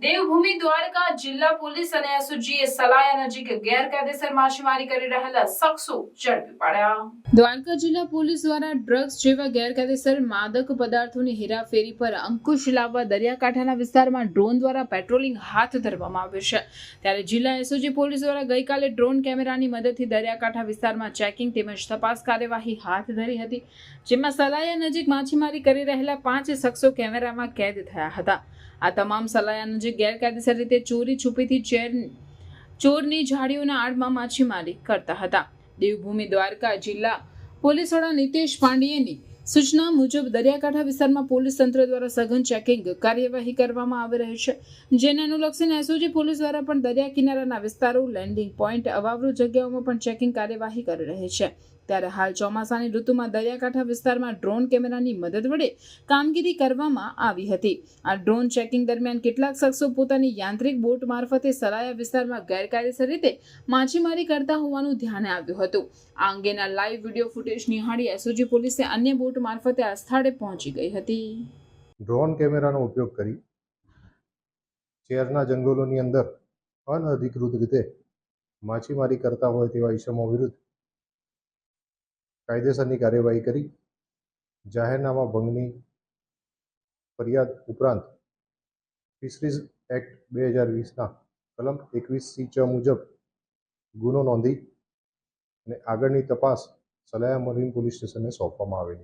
દેવભૂમિ દ્વારકા જિલ્લા પોલીસ અને એસઓજીએ સલાયા નજીક ગેરકાયદેસર માછીમારી કરી રહેલા શખ્સો ઝડપી પાડ્યા. દ્વારકા જિલ્લા પોલીસ દ્વારા ડ્રગ્સ જેવા ગેરકાયદેસર માદક પદાર્થોની હેરાફેરી પર અંકુશ લાવવા દરિયાકાંઠાના વિસ્તારમાં ડ્રોન દ્વારા પેટ્રોલિંગ હાથ ધરવામાં આવ્યું છે. ત્યારે જિલ્લા એસઓજી પોલીસ દ્વારા ગઈકાલે ડ્રોન કેમેરાની મદદથી દરિયાકાંઠા વિસ્તારમાં ચેકિંગ તેમજ તપાસ કાર્યવાહી હાથ ધરી હતી, જેમાં સલાયા નજીક માછીમારી કરી રહેલા 5 શખ્સો કેમેરામાં કેદ થયા હતા. આ તમામ સલાયા નજીક ગેરકાયદેસર રીતે ચોરી છુપીથી ચોરની ઝાડીઓના આડમાં માછીમારી કરતા હતા. દેવભૂમિ દ્વારકા જિલ્લા પોલીસ વડા નિતેશ પાંડેની સૂચના મુજબ દરિયાકાંઠા વિસ્તારમાં પોલીસ તંત્ર દ્વારા સઘન ચેકિંગ કાર્યવાહી કરવામાં આવી રહી છે, જેને અનુલક્ષીને એસઓજી પોલીસ દ્વારા પણ દરિયા કિનારાના વિસ્તારો, લેન્ડિંગ પોઈન્ટ, અવાવરૂ જગ્યાઓમાં પણ ચેકિંગ કાર્યવાહી કરી રહી છે. ત્યારે હાલ ચોમાસાની ઋતુમાં દરિયાકાંઠા વિસ્તારમાં ડ્રોન કેમેરાની મદદ વડે કામગીરી કરવામાં આવી હતી. આ ડ્રોન ચેકિંગ દરમિયાન કેટલાક શખ્સો પોતાની યાંત્રિક બોટ મારફતે સલાયા વિસ્તારમાં ગેરકાયદેસર રીતે માછીમારી કરતા હોવાનું ધ્યાને આવ્યું હતું. આ અંગેના લાઈવ વિડીયો ફૂટેજ નિહાળી એસઓજી પોલીસે અન્ય બોટ મારફતે આ સ્થળે પહોંચી ગઈ હતી. ડ્રોન કેમેરાનો ઉપયોગ કરી શહેરના જંગલોની અંદર અનઅધિકૃત રીતે માછીમારી કરતા હોય તેવા ઇસમો વિરુદ્ધ કાયદેસરની કાર્યવાહી કરી જાહેરનામા ભંગની ફરિયાદ ઉપરાંત ફિશરીઝ એક્ટ 2020ના કલમ 21C મુજબ ગુનો નોંધી અને આગળની તપાસ સલાયા મરીન પોલીસ સ્ટેશનને સોંપવામાં આવેલી.